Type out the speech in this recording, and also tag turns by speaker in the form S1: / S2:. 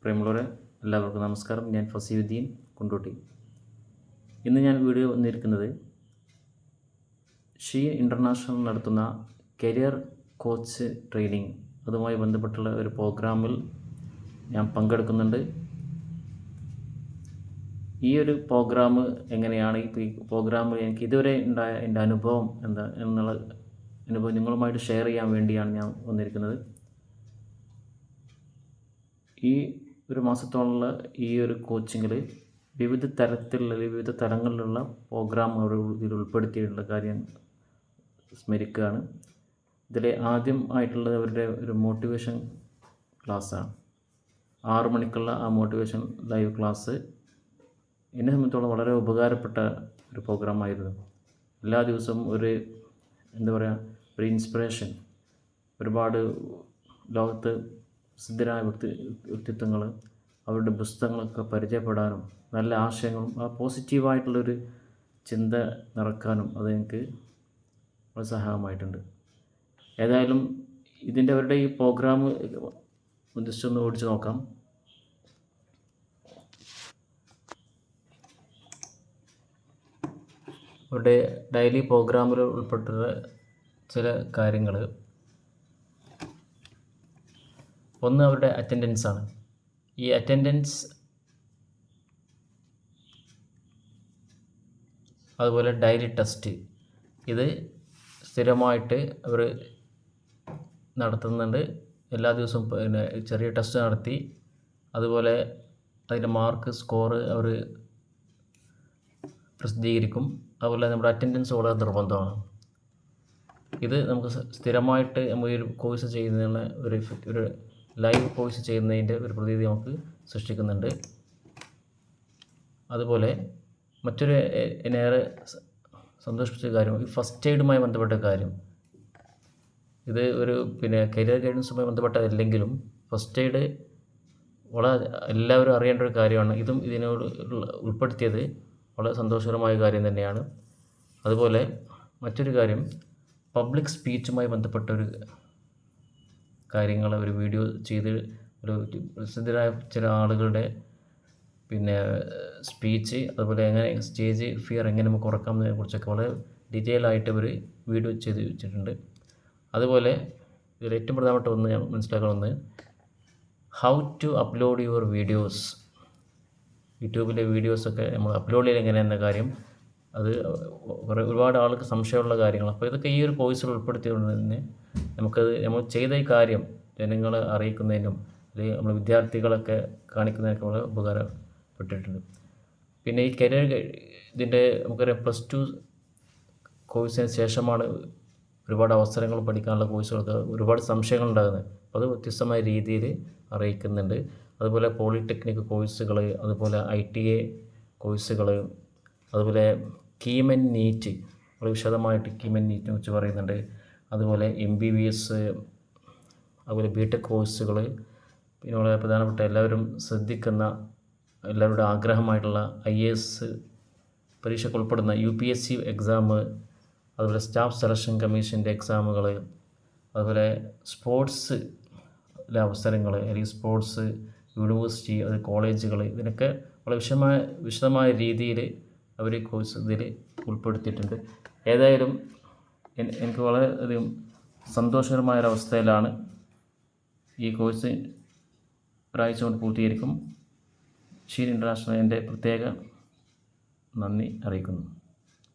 S1: പ്രിയമുള്ളവരെ എല്ലാവർക്കും നമസ്കാരം. ഞാൻ ഫസീയുദ്ദീൻ കുണ്ടോട്ടി. ഇന്ന് ഞാൻ വീഡിയോ വന്നിരിക്കുന്നത് ഷീൻ ഇൻ്റർനാഷണൽ നടത്തുന്ന കരിയർ കോച്ച് ട്രെയിനിങ്, അതുമായി ബന്ധപ്പെട്ടുള്ള ഒരു പ്രോഗ്രാമിൽ ഞാൻ പങ്കെടുക്കുന്നുണ്ട്. ഈ ഒരു പ്രോഗ്രാം എങ്ങനെയാണ്, ഇപ്പോൾ ഈ പ്രോഗ്രാമിൽ എനിക്ക് ഇതുവരെ ഉണ്ടായ എൻ്റെ അനുഭവം എന്നുള്ള അനുഭവം നിങ്ങളുമായിട്ട് ഷെയർ ചെയ്യാൻ വേണ്ടിയാണ് ഞാൻ വന്നിരിക്കുന്നത്. ഈ ഒരു മാസത്തോളമുള്ള ഈ ഒരു കോച്ചിങ്ങിൽ വിവിധ തരങ്ങളിലുള്ള പ്രോഗ്രാം ഇതിൽ ഉൾപ്പെടുത്തിയിട്ടുള്ള കാര്യം സ്മരിക്കുകയാണ്. ഇതിൽ ആദ്യം ആയിട്ടുള്ളത് അവരുടെ ഒരു മോട്ടിവേഷൻ ക്ലാസ്സാണ്. 6 മണിക്കുള്ള ആ മോട്ടിവേഷൻ ലൈവ് ക്ലാസ് എന്നെ സംബന്ധിച്ചോളം വളരെ ഉപകാരപ്പെട്ട ഒരു പ്രോഗ്രാമായിരുന്നു. എല്ലാ ദിവസവും ഒരു ഇൻസ്പിറേഷൻ, ഒരുപാട് ലോകത്ത് പ്രസിദ്ധരായ വ്യക്തിത്വങ്ങൾ, അവരുടെ പുസ്തകങ്ങളൊക്കെ പരിചയപ്പെടാനും നല്ല ആശയങ്ങളും ആ പോസിറ്റീവായിട്ടുള്ളൊരു ചിന്ത നിറക്കാനും അതെനിക്ക് വളരെ സഹായമായിട്ടുണ്ട്. ഏതായാലും അവരുടെ ഈ പ്രോഗ്രാം ജസ്റ്റ് ഒന്ന് ഓടിച്ച് നോക്കാം. അവരുടെ ഡെയിലി പ്രോഗ്രാമിൽ ഉൾപ്പെട്ട ചില കാര്യങ്ങൾ, ഒന്ന് അവരുടെ അറ്റൻഡൻസ് ആണ്. ഈ അറ്റൻഡൻസ്, അതുപോലെ ഡെയിലി ടെസ്റ്റ്, ഇത് സ്ഥിരമായിട്ട് അവർ നടത്തുന്നുണ്ട്. എല്ലാ ദിവസവും ചെറിയ ടെസ്റ്റ് നടത്തി അതുപോലെ അതിൻ്റെ മാർക്ക് സ്കോർ അവർ പ്രസിദ്ധീകരിക്കും. അതുപോലെ നമ്മുടെ അറ്റൻഡൻസ് വളരെ നിർബന്ധമാണ്. ഇത് നമുക്ക് സ്ഥിരമായിട്ട് നമ്മൾ ഈ ഒരു കോഴ്സ് ചെയ്യുന്നതിനുള്ള ഒരു ലൈവ് കോഴ്സ് ചെയ്യുന്നതിൻ്റെ ഒരു പ്രതീതി നമുക്ക് സൃഷ്ടിക്കുന്നുണ്ട്. അതുപോലെ മറ്റൊരു എന്നേറെ സന്തോഷിപ്പിച്ച കാര്യം, ഈ ഫസ്റ്റ് എയ്ഡുമായി ബന്ധപ്പെട്ട കാര്യം. ഇത് ഒരു കരിയർ ഗൈഡൻസുമായി ബന്ധപ്പെട്ടതല്ലെങ്കിലും ഫസ്റ്റ് എയ്ഡ് വളരെ എല്ലാവരും അറിയേണ്ട ഒരു കാര്യമാണ്. ഇതും ഇതിനോട് ഉൾപ്പെടുത്തിയത് വളരെ സന്തോഷകരമായ കാര്യം തന്നെയാണ്. അതുപോലെ മറ്റൊരു കാര്യം, പബ്ലിക് സ്പീച്ചുമായി ബന്ധപ്പെട്ട ഒരു കാര്യങ്ങൾ ഒരു വീഡിയോ ചെയ്ത് ഒരു പ്രസിദ്ധരായ ചില ആളുകളുടെ സ്പീച്ച്, അതുപോലെ എങ്ങനെ സ്റ്റേജ് ഫിയർ എങ്ങനെ നമുക്ക് കുറക്കാമെന്നതിനെ കുറിച്ചൊക്കെ വളരെ ഡീറ്റെയിൽ ആയിട്ട് അവർ വീഡിയോ ചെയ്ത് വെച്ചിട്ടുണ്ട്. അതുപോലെ ഇതിൽ ഏറ്റവും പ്രധാനപ്പെട്ട ഒന്ന് ഞാൻ മനസ്സിലാക്കണമെന്ന്, how to upload your videos. യൂട്യൂബിലെ വീഡിയോസൊക്കെ നമ്മൾ അപ്ലോഡ് ചെയ്യൽ എങ്ങനെയെന്ന കാര്യം, അത് ഒരുപാട് ആൾക്ക് സംശയമുള്ള കാര്യങ്ങൾ. അപ്പോൾ ഇതൊക്കെ ഈ ഒരു കോഴ്സിൽ ഉൾപ്പെടുത്തിയതുകൊണ്ട് തന്നെ നമ്മൾ ചെയ്ത ഈ കാര്യം ജനങ്ങളെ അറിയിക്കുന്നതിനും അല്ലെങ്കിൽ നമ്മൾ വിദ്യാർത്ഥികളൊക്കെ കാണിക്കുന്നതിനൊക്കെ വളരെ ഉപകാരപ്പെട്ടിട്ടുണ്ട്. പിന്നെ ഈ കരിയർ നമുക്കറിയാം, +2 കോഴ്സിന് ശേഷമാണ് ഒരുപാട് അവസരങ്ങൾ പഠിക്കാനുള്ള കോഴ്സുകൾക്ക് ഒരുപാട് സംശയങ്ങൾ ഉണ്ടാകുന്നത്. അപ്പോൾ അത് വ്യത്യസ്തമായ രീതിയിൽ അറിയിക്കുന്നുണ്ട്. അതുപോലെ പോളിടെക്നിക് കോഴ്സുകൾ, അതുപോലെ ITA കോഴ്സുകൾ, അതുപോലെ കീമൻ നീറ്റ്, വളരെ വിശദമായിട്ട് കീമൻ നീറ്റിനെ കുറിച്ച് പറയുന്നുണ്ട്. അതുപോലെ MBBS, അതുപോലെ BTech കോഴ്സുകൾ, പിന്നെ വളരെ പ്രധാനപ്പെട്ട എല്ലാവരും ശ്രദ്ധിക്കുന്ന എല്ലാവരുടെ ആഗ്രഹമായിട്ടുള്ള IAS പരീക്ഷയ്ക്ക് ഉൾപ്പെടുന്ന UPSC എക്സാം, അതുപോലെ സ്റ്റാഫ് സെലക്ഷൻ കമ്മീഷൻ്റെ എക്സാമുകൾ, അതുപോലെ സ്പോർട്സിലെ അവസരങ്ങൾ, അല്ലെങ്കിൽ സ്പോർട്സ് യൂണിവേഴ്സിറ്റി, അത് കോളേജുകൾ, ഇതിനൊക്കെ വളരെ വിശദമായ രീതിയിൽ അവർ ഈ കോഴ്സ് ഇതിൽ ഉൾപ്പെടുത്തിയിട്ടുണ്ട്. ഏതായാലും എനിക്ക് വളരെയധികം സന്തോഷകരമായൊരവസ്ഥയിലാണ്. ഈ കോഴ്സ് ഒരാഴ്ച കൊണ്ട് പൂർത്തീകരിക്കും. ഷീൻ ഇൻ്റർനാഷണൽ എൻ്റെ പ്രത്യേക നന്ദി അറിയിക്കുന്നു.